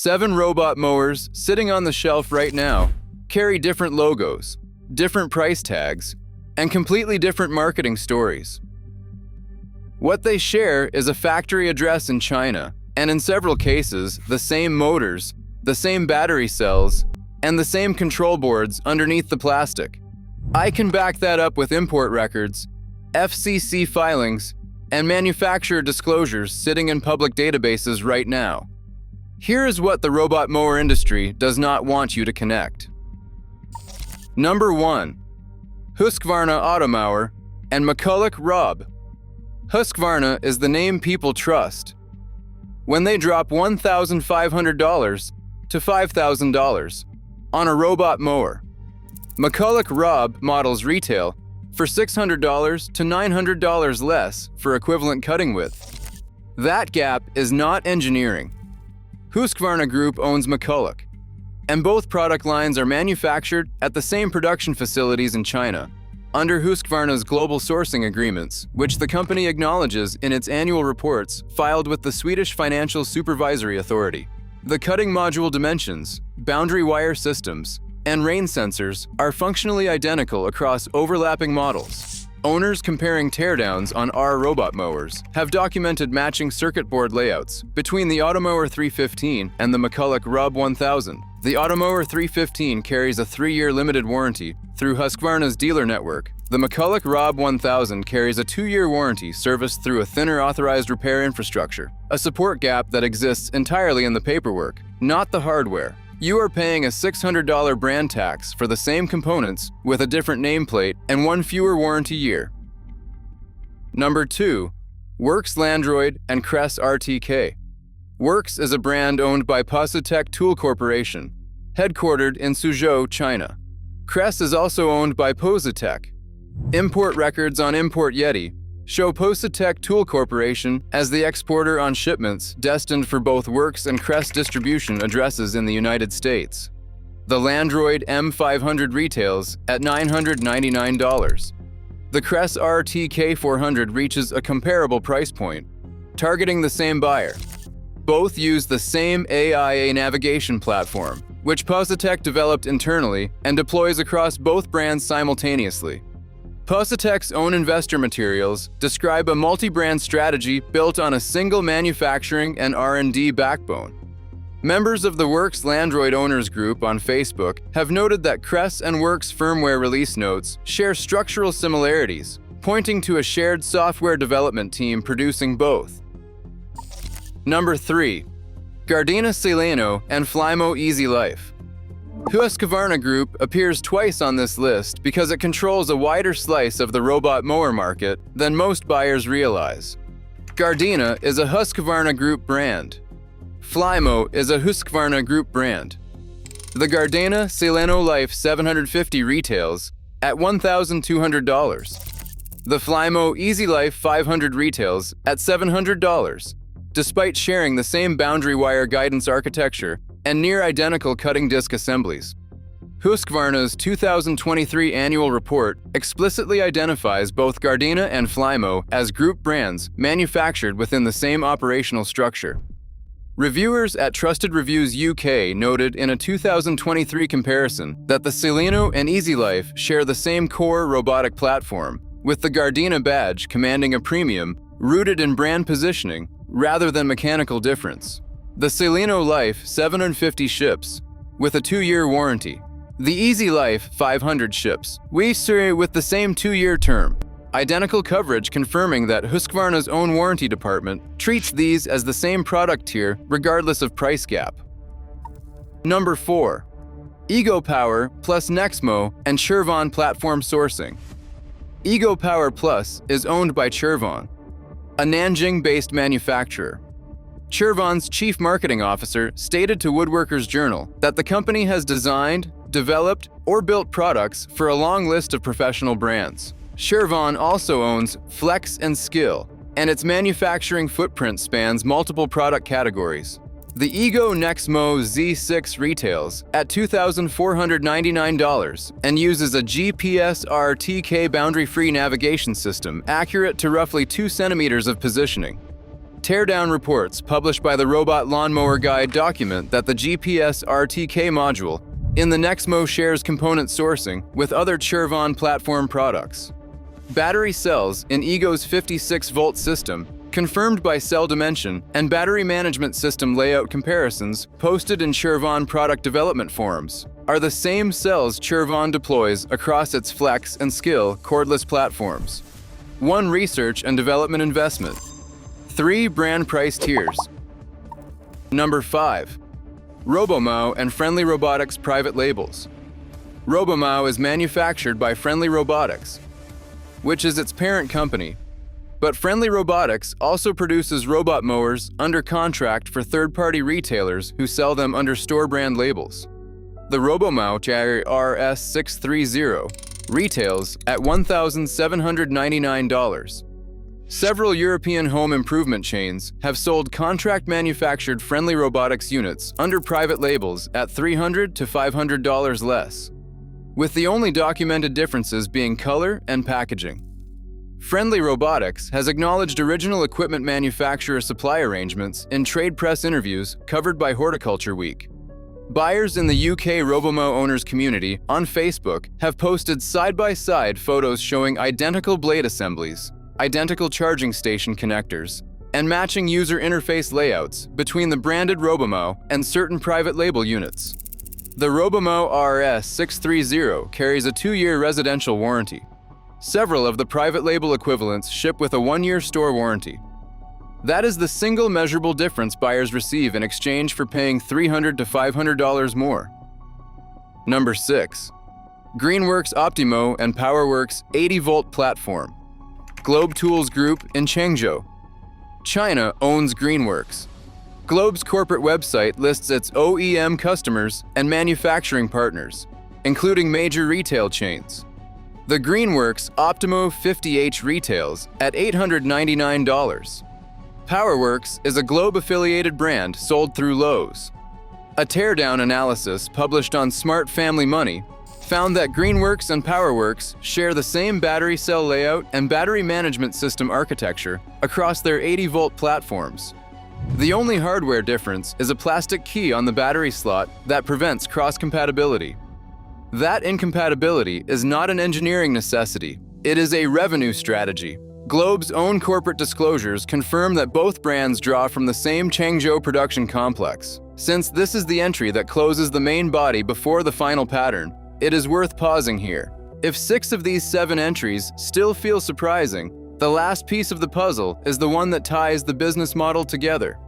7 robot mowers sitting on the shelf right now carry different logos, different price tags, and completely different marketing stories. What they share is a factory address in China, and in several cases, the same motors, the same battery cells, and the same control boards underneath the plastic. I can back that up with import records, FCC filings, and manufacturer disclosures sitting in public databases right now. Here is what the robot mower industry does not want you to connect. Number 1. Husqvarna Automower and McCulloch Rob. Husqvarna is the name people trust. When they drop $1,500 to $5,000 on a robot mower, McCulloch Rob models retail for $600 to $900 less for equivalent cutting width. That gap is not engineering. Husqvarna Group owns McCulloch, and both product lines are manufactured at the same production facilities in China, under Husqvarna's global sourcing agreements, which the company acknowledges in its annual reports filed with the Swedish Financial Supervisory Authority. The cutting module dimensions, boundary wire systems, and rain sensors are functionally identical across overlapping models. Owners comparing teardowns on our robot mowers have documented matching circuit board layouts between the Automower 315 and the McCulloch Rob 1000. The Automower 315 carries a 3-year limited warranty through Husqvarna's dealer network. The McCulloch Rob 1000 carries a 2-year warranty serviced through a thinner authorized repair infrastructure, a support gap that exists entirely in the paperwork, not the hardware. You are paying a $600 brand tax for the same components with a different nameplate and 1 fewer warranty year. Number 2. Works Landroid and Cress RTK. Works is a brand owned by Positech Tool Corporation, headquartered in Suzhou, China. Cress is also owned by Positech. Import records on Import Yeti show Positech Tool Corporation as the exporter on shipments destined for both Works and Cress distribution addresses in the United States. The Landroid M500 retails at $999. The Cress RTK 400 reaches a comparable price point, targeting the same buyer. Both use the same AIA navigation platform, which Positech developed internally and deploys across both brands simultaneously. Positech's own investor materials describe a multi-brand strategy built on a single manufacturing and R&D backbone. Members of the Works Landroid Owners Group on Facebook have noted that Cress and Works firmware release notes share structural similarities, pointing to a shared software development team producing both. Number 3. Gardena Sileno and Flymo Easy Life. Husqvarna Group appears twice on this list because it controls a wider slice of the robot mower market than most buyers realize. Gardena is a Husqvarna Group brand. Flymo is a Husqvarna Group brand. The Gardena Sileno Life 750 retails at $1,200. The Flymo Easy Life 500 retails at $700, despite sharing the same boundary wire guidance architecture and near-identical cutting disc assemblies. Husqvarna's 2023 annual report explicitly identifies both Gardena and Flymo as group brands manufactured within the same operational structure. Reviewers at Trusted Reviews UK noted in a 2023 comparison that the Sileno and Easy Life share the same core robotic platform, with the Gardena badge commanding a premium rooted in brand positioning rather than mechanical difference. The Sileno Life 750 ships with a 2-year warranty. The Easy Life 500 ships with the same 2-year term. Identical coverage confirming that Husqvarna's own warranty department treats these as the same product tier regardless of price gap. Number 4. Ego Power plus Nexmo and Chervon Platform Sourcing. Ego Power Plus is owned by Chervon, a Nanjing-based manufacturer. Chervon's chief marketing officer stated to Woodworkers Journal that the company has designed, developed, or built products for a long list of professional brands. Chervon also owns Flex and Skill, and its manufacturing footprint spans multiple product categories. The Ego Nexmo Z6 retails at $2,499 and uses a GPS RTK boundary-free navigation system accurate to roughly 2 centimeters of positioning. Teardown reports published by the Robot Lawnmower Guide document that the GPS RTK module in the Nexmo shares component sourcing with other Chervon platform products. Battery cells in Ego's 56-volt system, confirmed by cell dimension and battery management system layout comparisons posted in Chervon product development forums, are the same cells Chervon deploys across its Flex and Skill cordless platforms. 1 research and development investment. 3 brand price tiers. Number 5. Robomow and Friendly Robotics private labels. Robomow is manufactured by Friendly Robotics, which is its parent company. But Friendly Robotics also produces robot mowers under contract for third-party retailers who sell them under store brand labels. The Robomow RS630 retails at $1,799. Several European home improvement chains have sold contract-manufactured Friendly Robotics units under private labels at $300 to $500 less, with the only documented differences being color and packaging. Friendly Robotics has acknowledged original equipment manufacturer supply arrangements in trade press interviews covered by Horticulture Week. Buyers in the UK Robomow owners community on Facebook have posted side-by-side photos showing identical blade assemblies, identical charging station connectors, and matching user interface layouts between the branded Robomow and certain private label units. The Robomow RS630 carries a 2-year residential warranty. Several of the private label equivalents ship with a 1-year store warranty. That is the single measurable difference buyers receive in exchange for paying $300 to $500 more. Number 6. Greenworks Optimo and PowerWorks 80-volt platform. Globe Tools Group in Changzhou, China owns Greenworks. Globe's corporate website lists its OEM customers and manufacturing partners, including major retail chains. The Greenworks Optimo 50H retails at $899. PowerWorks is a Globe-affiliated brand sold through Lowe's. A teardown analysis published on Smart Family Money found that Greenworks and PowerWorks share the same battery cell layout and battery management system architecture across their 80-volt platforms. The only hardware difference is a plastic key on the battery slot that prevents cross-compatibility. That incompatibility is not an engineering necessity, it is a revenue strategy. Globe's own corporate disclosures confirm that both brands draw from the same Changzhou production complex. Since this is the entry that closes the main body before the final pattern, it is worth pausing here. If 6 of these 7 entries still feel surprising, the last piece of the puzzle is the one that ties the business model together.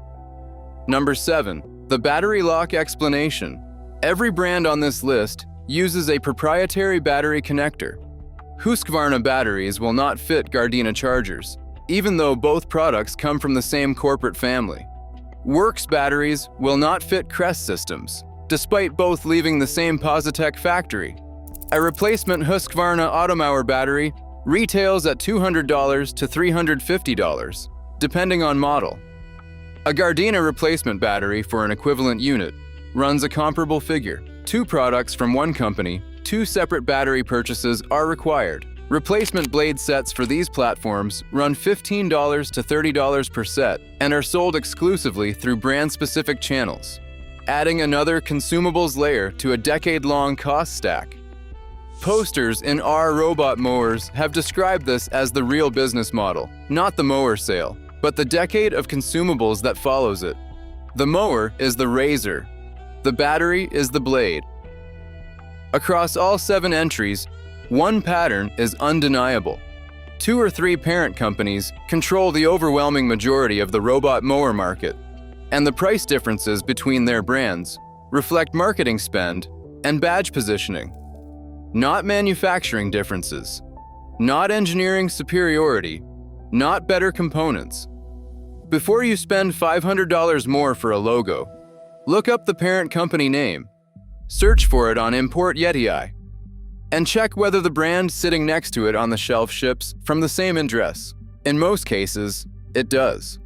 Number 7. The battery lock explanation. Every brand on this list uses a proprietary battery connector. Husqvarna batteries will not fit Gardena chargers, even though both products come from the same corporate family. Works batteries will not fit Crest systems, despite both leaving the same Positec factory. A replacement Husqvarna Automower battery retails at $200 to $350, depending on model. A Gardena replacement battery for an equivalent unit runs a comparable figure. 2 products from one company, 2 separate battery purchases are required. Replacement blade sets for these platforms run $15 to $30 per set and are sold exclusively through brand-specific channels, adding another consumables layer to a decade-long cost stack. Posters in our robot mowers have described this as the real business model, not the mower sale, but the decade of consumables that follows it. The mower is the razor. The battery is the blade. Across all 7 entries, one pattern is undeniable. 2 or 3 parent companies control the overwhelming majority of the robot mower market, and the price differences between their brands reflect marketing spend and badge positioning, not manufacturing differences, not engineering superiority, not better components. Before you spend $500 more for a logo, look up the parent company name, search for it on Import Yeti, and check whether the brand sitting next to it on the shelf ships from the same address. In most cases, it does.